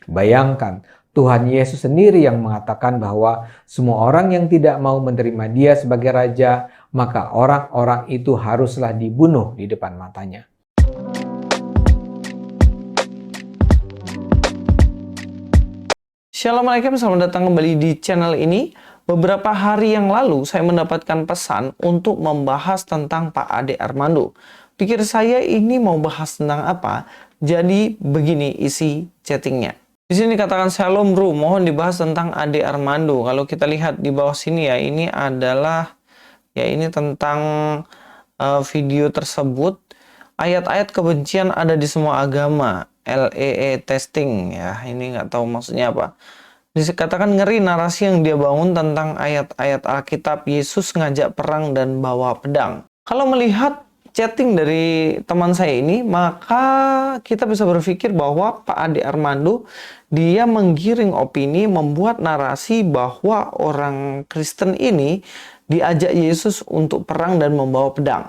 Bayangkan, Tuhan Yesus sendiri yang mengatakan bahwa semua orang yang tidak mau menerima Dia sebagai Raja, maka orang-orang itu haruslah dibunuh di depan matanya. Assalamualaikum, selamat datang kembali di channel ini. Beberapa hari yang lalu saya mendapatkan pesan untuk membahas tentang Pak Ade Armando. Pikir saya ini mau bahas tentang apa? Jadi begini isi chattingnya. Di sini katakan, "Shalom bro, mohon dibahas tentang Ade Armando." Kalau kita lihat di bawah sini ya, ini adalah ini tentang video tersebut. Ayat-ayat kebencian ada di semua agama. LEE testing ya, ini nggak tahu maksudnya apa. Dikatakan ngeri narasi yang dia bangun tentang ayat-ayat Alkitab Yesus ngajak perang dan bawa pedang. Kalau melihat chatting dari teman saya ini, maka kita bisa berpikir bahwa Pak Ade Armando dia menggiring opini, membuat narasi bahwa orang Kristen ini diajak Yesus untuk perang dan membawa pedang.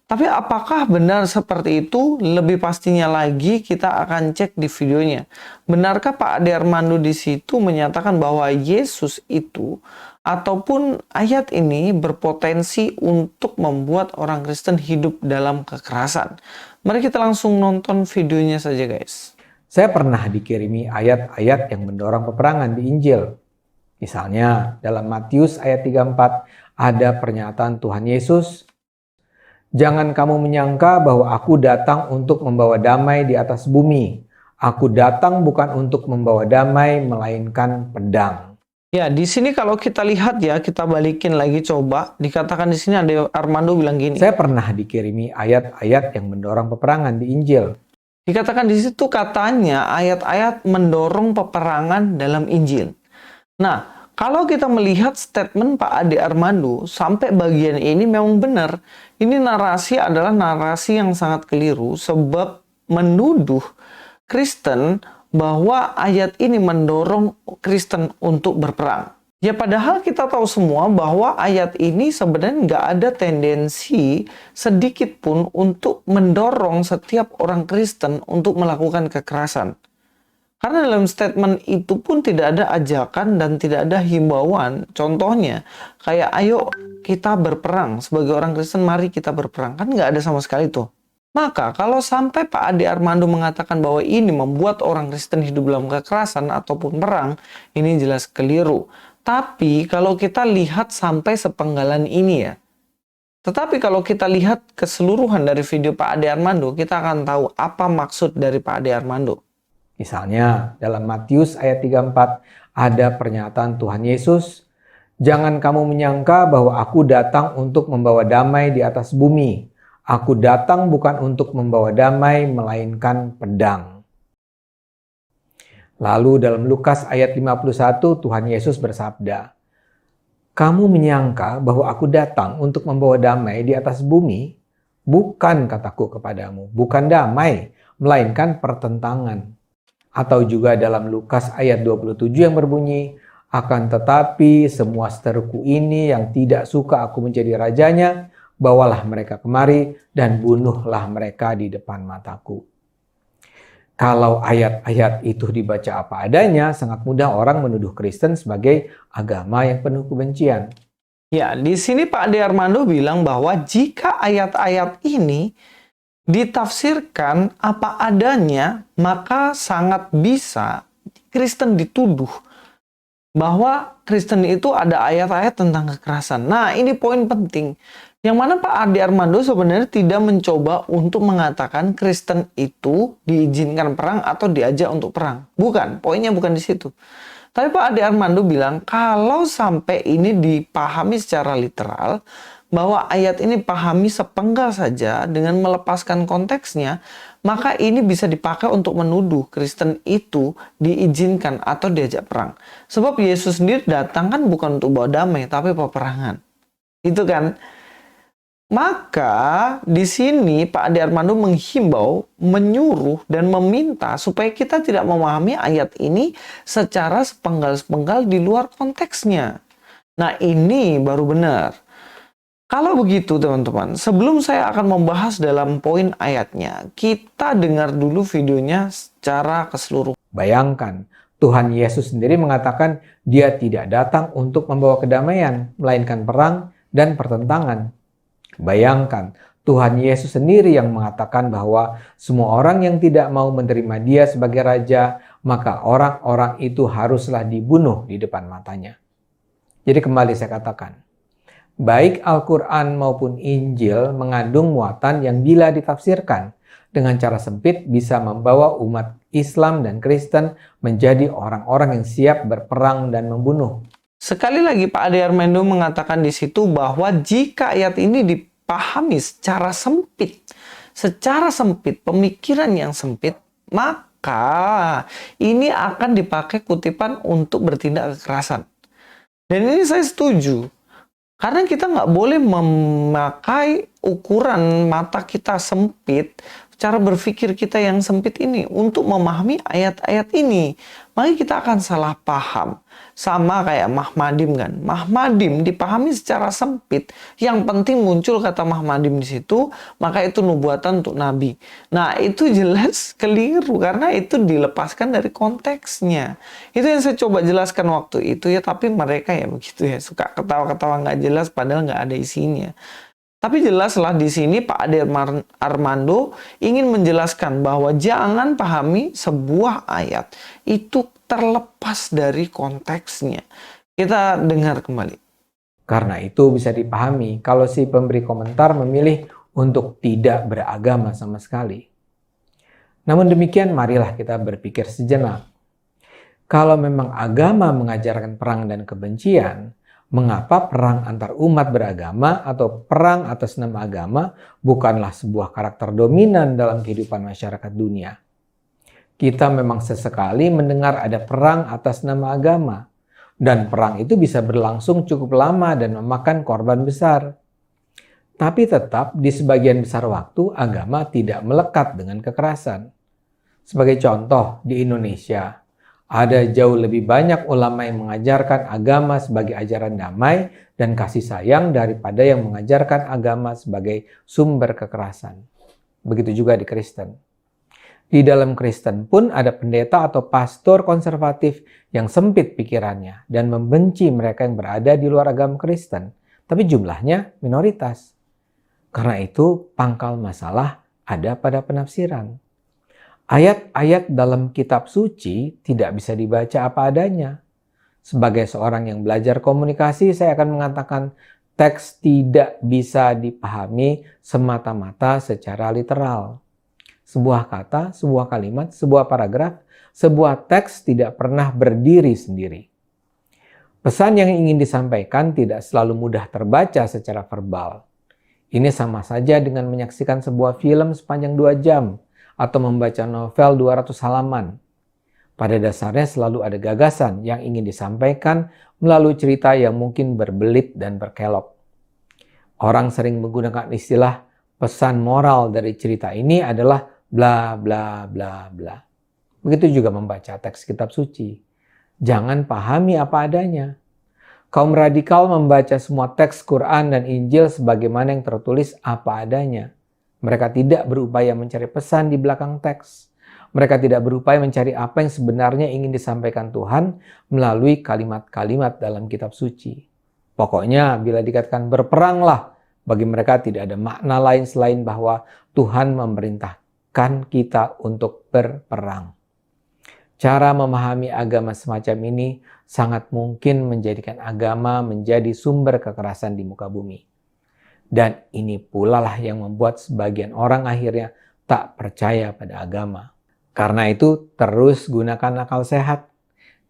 Tapi apakah benar seperti itu? Lebih pastinya lagi kita akan cek di videonya. Benarkah Pak Ade Armando di situ menyatakan bahwa Yesus itu ataupun ayat ini berpotensi untuk membuat orang Kristen hidup dalam kekerasan? Mari kita langsung nonton videonya saja, guys. Saya pernah dikirimi ayat-ayat yang mendorong peperangan di Injil. Misalnya dalam Matius ayat 34 ada pernyataan Tuhan Yesus, "Jangan kamu menyangka bahwa aku datang untuk membawa damai di atas bumi. Aku datang bukan untuk membawa damai, melainkan pedang." Ya, di sini kalau kita lihat ya, kita balikin lagi coba. Dikatakan di sini ada Armando bilang gini. Saya pernah dikirimi ayat-ayat yang mendorong peperangan di Injil. Dikatakan di situ katanya ayat-ayat mendorong peperangan dalam Injil. Nah, kalau kita melihat statement Pak Ade Armando sampai bagian ini memang benar. Ini narasi adalah narasi yang sangat keliru sebab menuduh Kristen bahwa ayat ini mendorong Kristen untuk berperang. Ya padahal kita tahu semua bahwa ayat ini sebenarnya nggak ada tendensi sedikit pun untuk mendorong setiap orang Kristen untuk melakukan kekerasan. Karena dalam statement itu pun tidak ada ajakan dan tidak ada himbauan. Contohnya, kayak ayo kita berperang. Sebagai orang Kristen, mari kita berperang. Kan nggak ada sama sekali tuh. Maka kalau sampai Pak Ade Armando mengatakan bahwa ini membuat orang Kristen hidup dalam kekerasan ataupun perang, ini jelas keliru. Tapi kalau kita lihat sampai sepenggalan ini ya. Tetapi kalau kita lihat keseluruhan dari video Pak Ade Armando, kita akan tahu apa maksud dari Pak Ade Armando. Misalnya dalam Matius ayat 34 ada pernyataan Tuhan Yesus, "Jangan kamu menyangka bahwa aku datang untuk membawa damai di atas bumi. Aku datang bukan untuk membawa damai, melainkan pedang." Lalu dalam Lukas ayat 51 Tuhan Yesus bersabda, "Kamu menyangka bahwa aku datang untuk membawa damai di atas bumi? Bukan, kataku kepadamu, bukan damai, melainkan pertentangan." Atau juga dalam Lukas ayat 27 yang berbunyi, "Akan tetapi semua seteruku ini yang tidak suka aku menjadi rajanya, bawalah mereka kemari dan bunuhlah mereka di depan mataku." Kalau ayat-ayat itu dibaca apa adanya, sangat mudah orang menuduh Kristen sebagai agama yang penuh kebencian. Ya, di sini Pak Ade Armando bilang bahwa jika ayat-ayat ini ditafsirkan apa adanya, maka sangat bisa Kristen dituduh bahwa Kristen itu ada ayat-ayat tentang kekerasan. Nah, ini poin penting. Yang mana Pak Ade Armando sebenarnya tidak mencoba untuk mengatakan Kristen itu diizinkan perang atau diajak untuk perang. Bukan, poinnya bukan di situ. Tapi Pak Ade Armando bilang kalau sampai ini dipahami secara literal, bahwa ayat ini pahami sepenggal saja dengan melepaskan konteksnya, maka ini bisa dipakai untuk menuduh Kristen itu diizinkan atau diajak perang. Sebab Yesus sendiri datang kan bukan untuk bawa damai, tapi peperangan. Itu kan. Maka di sini Pak Ade Armando menghimbau, menyuruh dan meminta supaya kita tidak memahami ayat ini secara sepenggal-sepenggal di luar konteksnya. Nah, ini baru benar. Kalau begitu teman-teman, sebelum saya akan membahas dalam poin ayatnya, kita dengar dulu videonya secara keseluruhan. Bayangkan, Tuhan Yesus sendiri mengatakan dia tidak datang untuk membawa kedamaian, melainkan perang dan pertentangan. Bayangkan, Tuhan Yesus sendiri yang mengatakan bahwa semua orang yang tidak mau menerima dia sebagai raja, maka orang-orang itu haruslah dibunuh di depan matanya. Jadi kembali saya katakan, baik Al-Quran maupun Injil mengandung muatan yang bila ditafsirkan dengan cara sempit bisa membawa umat Islam dan Kristen menjadi orang-orang yang siap berperang dan membunuh. Sekali lagi Pak Ade Armando mengatakan di situ bahwa jika ayat ini dipahami secara sempit, pemikiran yang sempit, maka ini akan dipakai kutipan untuk bertindak kekerasan. Dan ini saya setuju. Karena kita nggak boleh memakai ukuran mata kita sempit, cara berpikir kita yang sempit ini untuk memahami ayat-ayat ini. Maka kita akan salah paham. Sama kayak Mahmadim kan. Mahmadim dipahami secara sempit. Yang penting muncul kata Mahmadim di situ, maka itu nubuatan untuk Nabi. Nah itu jelas keliru karena itu dilepaskan dari konteksnya. Itu yang saya coba jelaskan waktu itu ya. Tapi mereka ya begitu ya. Suka ketawa-ketawa nggak jelas padahal nggak ada isinya. Tapi jelaslah di sini Pak Ade Armando ingin menjelaskan bahwa jangan pahami sebuah ayat itu terlepas dari konteksnya. Kita dengar kembali. Karena itu bisa dipahami kalau si pemberi komentar memilih untuk tidak beragama sama sekali. Namun demikian marilah kita berpikir sejenak. Kalau memang agama mengajarkan perang dan kebencian, mengapa perang antar umat beragama atau perang atas nama agama bukanlah sebuah karakter dominan dalam kehidupan masyarakat dunia? Kita memang sesekali mendengar ada perang atas nama agama, dan perang itu bisa berlangsung cukup lama dan memakan korban besar. Tapi tetap di sebagian besar waktu agama tidak melekat dengan kekerasan. Sebagai contoh, di Indonesia, ada jauh lebih banyak ulama yang mengajarkan agama sebagai ajaran damai dan kasih sayang daripada yang mengajarkan agama sebagai sumber kekerasan. Begitu juga di Kristen. Di dalam Kristen pun ada pendeta atau pastor konservatif yang sempit pikirannya dan membenci mereka yang berada di luar agama Kristen. Tapi jumlahnya minoritas. Karena itu pangkal masalah ada pada penafsiran. Ayat-ayat dalam kitab suci tidak bisa dibaca apa adanya. Sebagai seorang yang belajar komunikasi, saya akan mengatakan teks tidak bisa dipahami semata-mata secara literal. Sebuah kata, sebuah kalimat, sebuah paragraf, sebuah teks tidak pernah berdiri sendiri. Pesan yang ingin disampaikan tidak selalu mudah terbaca secara verbal. Ini sama saja dengan menyaksikan sebuah film sepanjang 2 jam. Atau membaca novel 200 halaman. Pada dasarnya selalu ada gagasan yang ingin disampaikan melalui cerita yang mungkin berbelit dan berkelok. Orang sering menggunakan istilah pesan moral dari cerita ini adalah bla bla bla bla. Begitu juga membaca teks kitab suci. Jangan pahami apa adanya. Kaum radikal membaca semua teks Quran dan Injil sebagaimana yang tertulis apa adanya. Mereka tidak berupaya mencari pesan di belakang teks. Mereka tidak berupaya mencari apa yang sebenarnya ingin disampaikan Tuhan melalui kalimat-kalimat dalam kitab suci. Pokoknya bila dikatakan berperanglah, bagi mereka tidak ada makna lain selain bahwa Tuhan memerintahkan kita untuk berperang. Cara memahami agama semacam ini sangat mungkin menjadikan agama menjadi sumber kekerasan di muka bumi. Dan ini pula lah yang membuat sebagian orang akhirnya tak percaya pada agama. Karena itu terus gunakan akal sehat.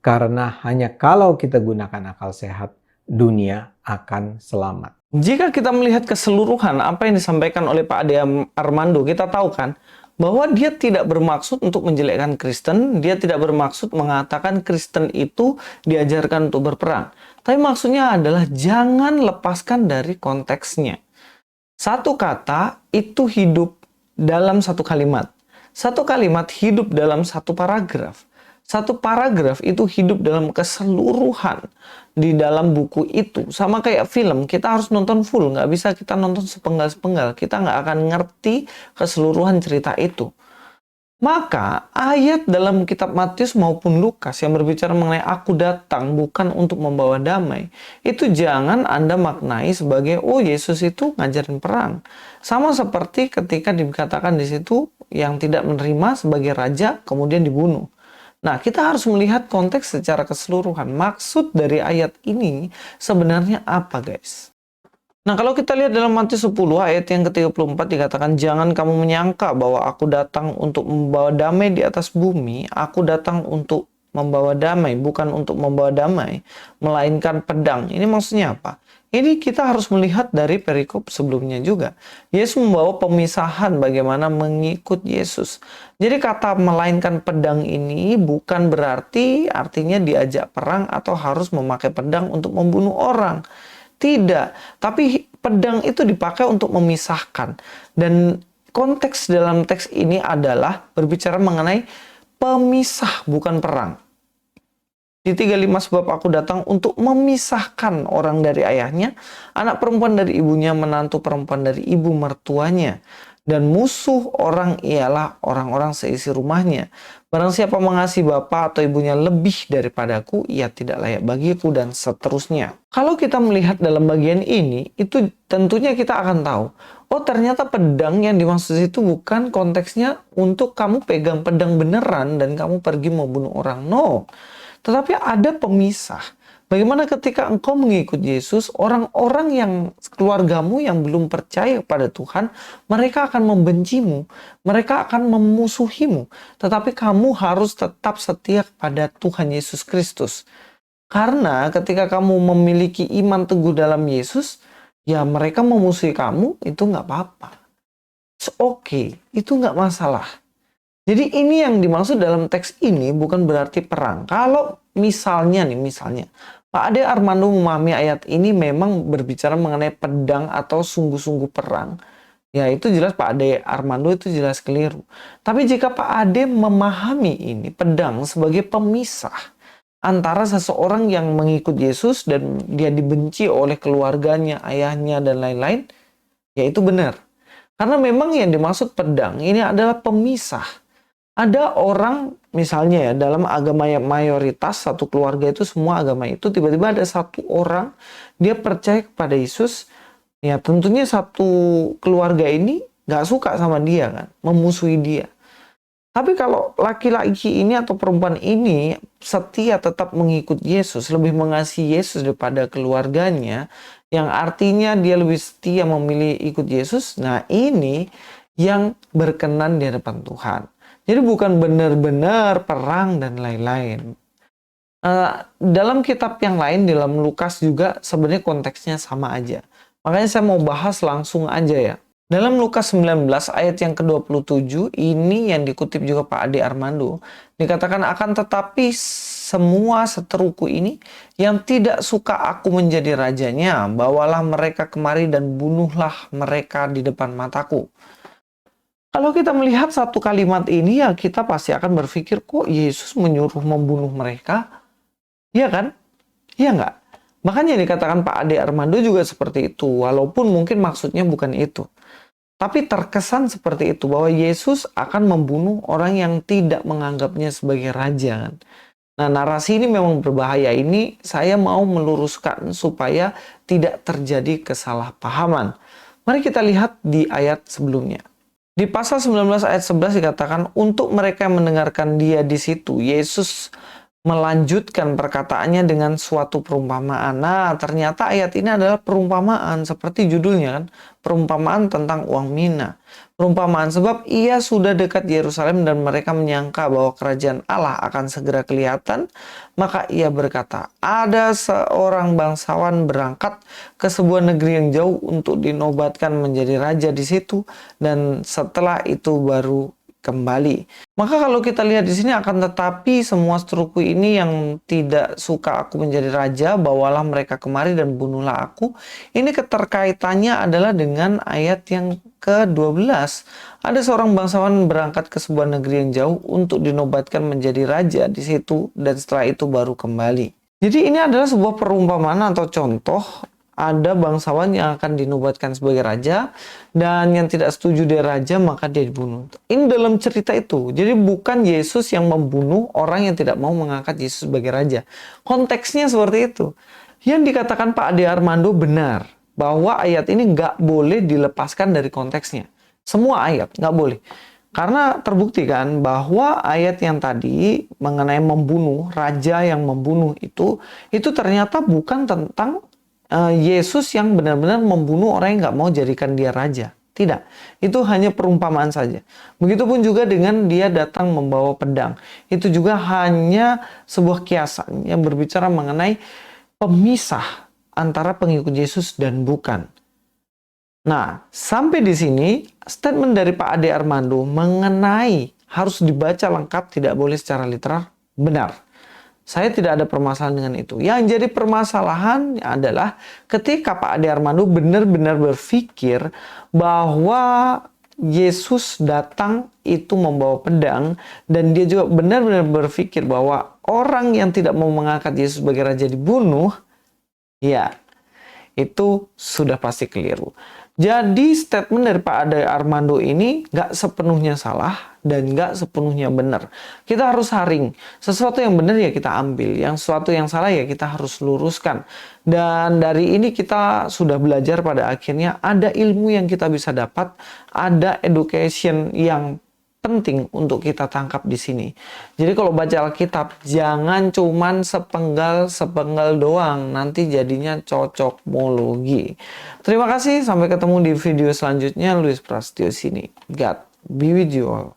Karena hanya kalau kita gunakan akal sehat, dunia akan selamat. Jika kita melihat keseluruhan apa yang disampaikan oleh Pak Ade Armando, kita tahu kan bahwa dia tidak bermaksud untuk menjelekkan Kristen, dia tidak bermaksud mengatakan Kristen itu diajarkan untuk berperang. Tapi maksudnya adalah jangan lepaskan dari konteksnya. Satu kata itu hidup dalam satu kalimat. Satu kalimat hidup dalam satu paragraf. Satu paragraf itu hidup dalam keseluruhan di dalam buku itu. Sama kayak film, kita harus nonton full. Nggak bisa kita nonton sepenggal-sepenggal. Kita nggak akan ngerti keseluruhan cerita itu. Maka ayat dalam kitab Matius maupun Lukas yang berbicara mengenai aku datang bukan untuk membawa damai, itu jangan Anda maknai sebagai oh Yesus itu ngajarin perang. Sama seperti ketika dikatakan di situ yang tidak menerima sebagai raja kemudian dibunuh. Nah, kita harus melihat konteks secara keseluruhan. Maksud dari ayat ini sebenarnya apa, guys? Nah, kalau kita lihat dalam Matius 10 ayat yang ke-34 dikatakan, jangan kamu menyangka bahwa aku datang untuk membawa damai di atas bumi. Aku datang untuk membawa damai, bukan untuk membawa damai, melainkan pedang. Ini maksudnya apa? Ini kita harus melihat dari perikop sebelumnya juga. Yesus membawa pemisahan bagaimana mengikut Yesus. Jadi kata melainkan pedang ini bukan berarti artinya diajak perang atau harus memakai pedang untuk membunuh orang. Tidak, tapi pedang itu dipakai untuk memisahkan. Dan konteks dalam teks ini adalah berbicara mengenai pemisah, bukan perang. Di 35 sebab aku datang untuk memisahkan orang dari ayahnya, anak perempuan dari ibunya, menantu perempuan dari ibu mertuanya. Dan musuh orang ialah orang-orang seisi rumahnya. Barang siapa mengasihi bapa atau ibunya lebih daripadaku, ia tidak layak bagiku, dan seterusnya. Kalau kita melihat dalam bagian ini, itu tentunya kita akan tahu, oh ternyata pedang yang dimaksud itu bukan konteksnya untuk kamu pegang pedang beneran dan kamu pergi membunuh orang. No, tetapi ada pemisah. Bagaimana ketika engkau mengikut Yesus, orang-orang yang keluargamu yang belum percaya kepada Tuhan, mereka akan membencimu, mereka akan memusuhimu. Tetapi kamu harus tetap setia kepada Tuhan Yesus Kristus. Karena ketika kamu memiliki iman teguh dalam Yesus, ya mereka memusuhi kamu, itu nggak apa-apa. It's okay, itu nggak masalah. Jadi ini yang dimaksud dalam teks ini bukan berarti perang. Kalau misalnya Pak Ade Armando memahami ayat ini memang berbicara mengenai pedang atau sungguh-sungguh perang. Ya itu jelas Pak Ade Armando itu jelas keliru. Tapi jika Pak Ade memahami ini pedang sebagai pemisah antara seseorang yang mengikut Yesus dan dia dibenci oleh keluarganya, ayahnya, dan lain-lain, ya itu benar. Karena memang yang dimaksud pedang ini adalah pemisah. Ada orang misalnya ya dalam agama yang mayoritas satu keluarga itu semua agama itu tiba-tiba ada satu orang dia percaya kepada Yesus, ya tentunya satu keluarga ini nggak suka sama dia kan, memusuhi dia. Tapi kalau laki-laki ini atau perempuan ini setia tetap mengikut Yesus, lebih mengasihi Yesus daripada keluarganya, yang artinya dia lebih setia memilih ikut Yesus, nah ini yang berkenan di hadapan Tuhan. Jadi bukan benar-benar perang dan lain-lain. Dalam kitab yang lain, dalam Lukas juga sebenarnya konteksnya sama aja. Makanya saya mau bahas langsung aja ya. Dalam Lukas 19 ayat yang ke-27, ini yang dikutip juga Pak Ade Armando. Dikatakan akan tetapi semua seteruku ini yang tidak suka aku menjadi rajanya, bawalah mereka kemari dan bunuhlah mereka di depan mataku. Kalau kita melihat satu kalimat ini ya kita pasti akan berpikir kok Yesus menyuruh membunuh mereka? Iya kan? Iya nggak? Makanya dikatakan Pak Ade Armando juga seperti itu. Walaupun mungkin maksudnya bukan itu. Tapi terkesan seperti itu bahwa Yesus akan membunuh orang yang tidak menganggapnya sebagai raja kan? Nah narasi ini memang berbahaya. Ini saya mau meluruskan supaya tidak terjadi kesalahpahaman. Mari kita lihat di ayat sebelumnya. Di pasal 19 ayat 11 dikatakan, untuk mereka yang mendengarkan dia di situ, Yesus melanjutkan perkataannya dengan suatu perumpamaan. Nah, ternyata ayat ini adalah perumpamaan, seperti judulnya kan, perumpamaan tentang uang mina. Perumpamaan sebab ia sudah dekat Yerusalem dan mereka menyangka bahwa kerajaan Allah akan segera kelihatan. Maka ia berkata, ada seorang bangsawan berangkat ke sebuah negeri yang jauh untuk dinobatkan menjadi raja di situ dan setelah itu baru kembali. Maka kalau kita lihat di sini akan tetapi semua seteruku ini yang tidak suka aku menjadi raja, bawalah mereka kemari dan bunuhlah aku. Ini keterkaitannya adalah dengan ayat yang ke-12. Ada seorang bangsawan berangkat ke sebuah negeri yang jauh untuk dinobatkan menjadi raja di situ dan setelah itu baru kembali. Jadi ini adalah sebuah perumpamaan atau contoh ada bangsawan yang akan dinobatkan sebagai raja, dan yang tidak setuju dia raja maka dia dibunuh. Ini dalam cerita itu. Jadi bukan Yesus yang membunuh orang yang tidak mau mengangkat Yesus sebagai raja. Konteksnya seperti itu. Yang dikatakan Pak Ade Armando benar, bahwa ayat ini nggak boleh dilepaskan dari konteksnya. Semua ayat nggak boleh. Karena terbukti kan bahwa ayat yang tadi mengenai membunuh, raja yang membunuh itu ternyata bukan tentang Yesus yang benar-benar membunuh orang yang nggak mau jadikan dia raja. Tidak, itu hanya perumpamaan saja. Begitupun juga dengan dia datang membawa pedang. Itu juga hanya sebuah kiasan yang berbicara mengenai pemisah antara pengikut Yesus dan bukan. Nah, sampai di sini statement dari Pak Ade Armando mengenai harus dibaca lengkap, tidak boleh secara literal, benar. Saya tidak ada permasalahan dengan itu. Yang jadi permasalahan adalah ketika Pak Ade Armando benar-benar berpikir bahwa Yesus datang itu membawa pedang, dan dia juga benar-benar berpikir bahwa orang yang tidak mau mengangkat Yesus sebagai raja dibunuh, ya, itu sudah pasti keliru. Jadi statement dari Pak Ade Armando ini nggak sepenuhnya salah dan nggak sepenuhnya benar. Kita harus saring. Sesuatu yang benar ya kita ambil. Yang sesuatu yang salah ya kita harus luruskan. Dan dari ini kita sudah belajar pada akhirnya ada ilmu yang kita bisa dapat. Ada education yang penting untuk kita tangkap di sini. Jadi kalau baca Alkitab jangan cuman sepenggal doang, nanti jadinya cocokmologi. Terima kasih, sampai ketemu di video selanjutnya. Luis Prasetyo sini. God be with you all.